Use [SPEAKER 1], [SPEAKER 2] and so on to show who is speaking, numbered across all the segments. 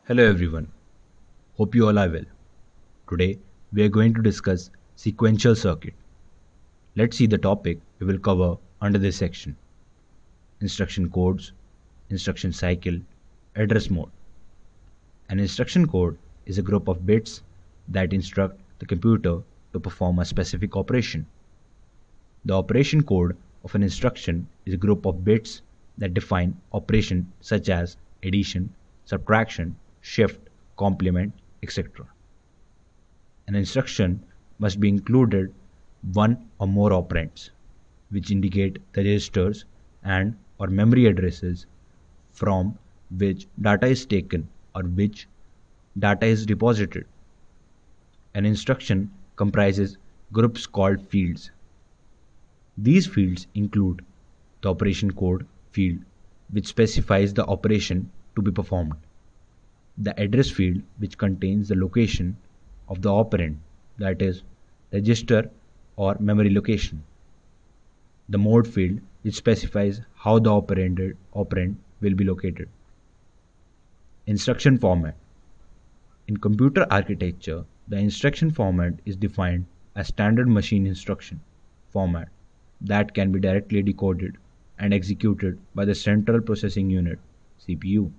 [SPEAKER 1] Hello everyone, hope you all are well. Today we are going to discuss sequential circuit. Let's see the topic we will cover under this section. Instruction codes, instruction cycle, address mode. An instruction code is a group of bits that instruct the computer to perform a specific operation. The operation code of an instruction is a group of bits that define operation such as addition, subtraction, shift, complement, etc. An instruction must be included one or more operands, which indicate the registers and or memory addresses from which data is taken or which data is deposited. An instruction comprises groups called fields. These fields include the operation code field, which specifies the operation to be performed, the address field, which contains the location of the operand, that is, register or memory location, the mode field, which specifies how the operand will be located. Instruction format. In computer architecture, the instruction format is defined as standard machine instruction format that can be directly decoded and executed by the central processing unit (CPU).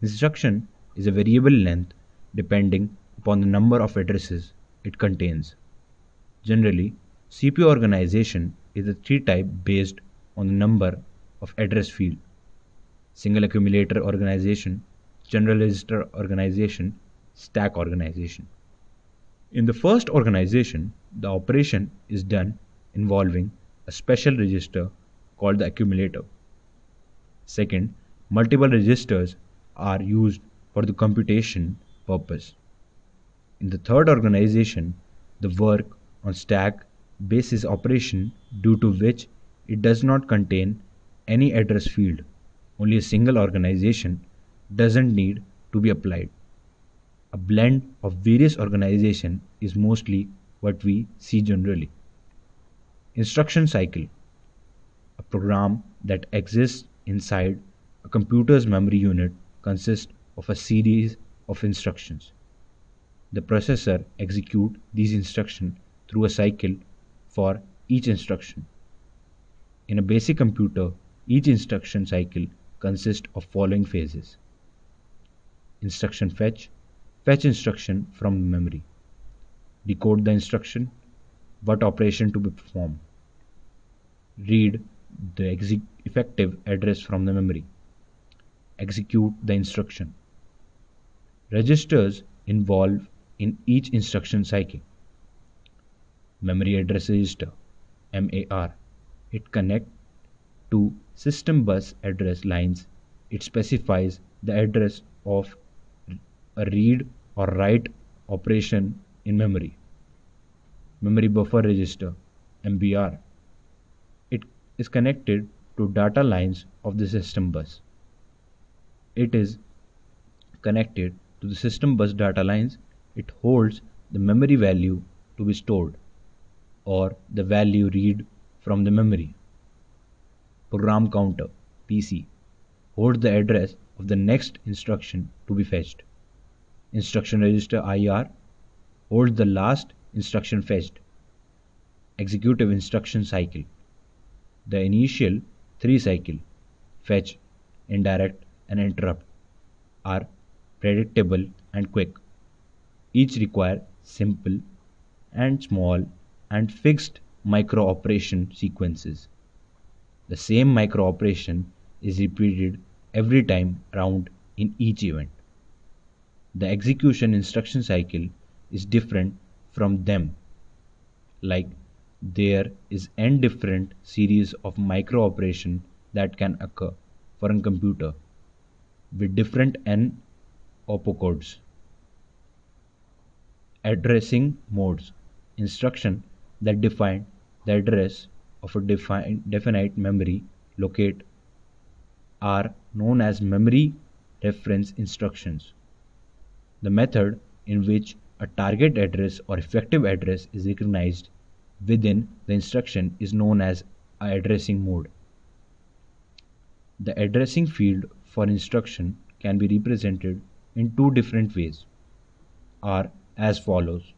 [SPEAKER 1] Instruction is a variable length depending upon the number of addresses it contains. Generally, CPU organization is a tree-type based on the number of address field: single accumulator organization, general register organization, stack organization. In the first organization, the operation is done involving a special register called the accumulator. Second, multiple registers are used for the computation purpose. In the third organization, the work on stack basis operation, due to which it does not contain any address field. Only a single organization doesn't need to be applied. A blend of various organization is mostly what we see generally. Instruction cycle. A program that exists inside a computer's memory unit consists of a series of instructions. The processor executes these instructions through a cycle for each instruction. In a basic computer, each instruction cycle consists of following phases. Instruction fetch. Fetch instruction from memory. Decode the instruction. What operation to be performed. Read the effective address from the memory. Execute the instruction. Registers involved in each instruction cycle. Memory address register (MAR). It connects to system bus address lines. It specifies the address of a read or write operation in memory. Memory buffer register (MBR). It is connected to data lines of the system bus. It is connected to the system bus data lines. It holds the memory value to be stored or the value read from the memory. Program counter (PC) holds the address of the next instruction to be fetched. Instruction register (IR) holds the last instruction fetched. Executive instruction cycle. The initial three cycles, fetch, indirect, and interrupt, are predictable and quick. Each require simple and small and fixed micro operation sequences. The same micro operation is repeated every time round in each event. The execution instruction cycle is different from them, like there is n different series of micro operation that can occur for a computer with different n opcodes. Addressing modes. Instruction that define the address of a definite memory locate are known as memory reference instructions. The method in which a target address or effective address is recognized within the instruction is known as an addressing mode. The addressing field for instruction can be represented in two different ways are as follows.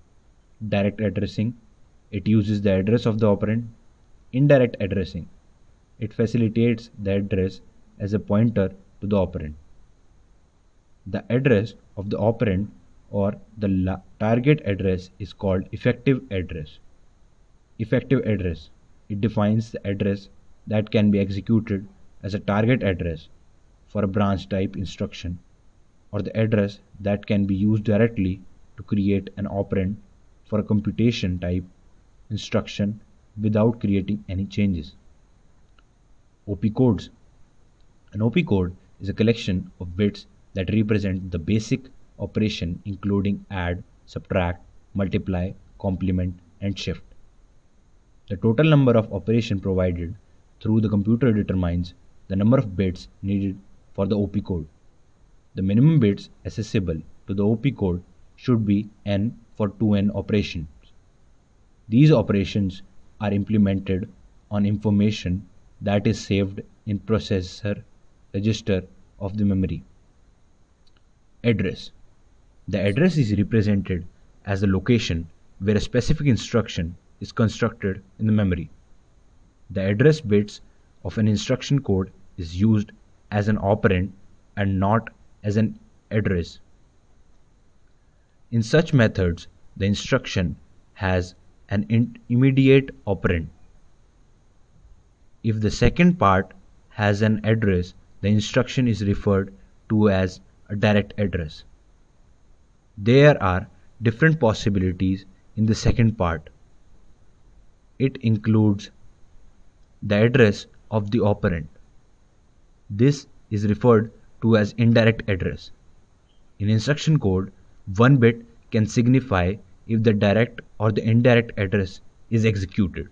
[SPEAKER 1] Direct addressing, it uses the address of the operand. Indirect addressing, it facilitates the address as a pointer to the operand. The address of the operand or the target address is called effective address. Effective address, it defines the address that can be executed as a target address for a branch type instruction, or the address that can be used directly to create an operand for a computation type instruction without creating any changes. OP codes. An OP code is a collection of bits that represent the basic operation including add, subtract, multiply, complement, and shift. The total number of operations provided through the computer determines the number of bits needed for the OP code. The minimum bits accessible to the OP code should be n for 2n operations. These operations are implemented on information that is saved in processor register of the memory. Address. The address is represented as the location where a specific instruction is constructed in the memory. The address bits of an instruction code is used as an operand and not as an address. In such methods, the instruction has an immediate operand. If the second part has an address, the instruction is referred to as a direct address. There are different possibilities in the second part. It includes the address of the operand. This is referred to as indirect address. In instruction code, one bit can signify if the direct or the indirect address is executed.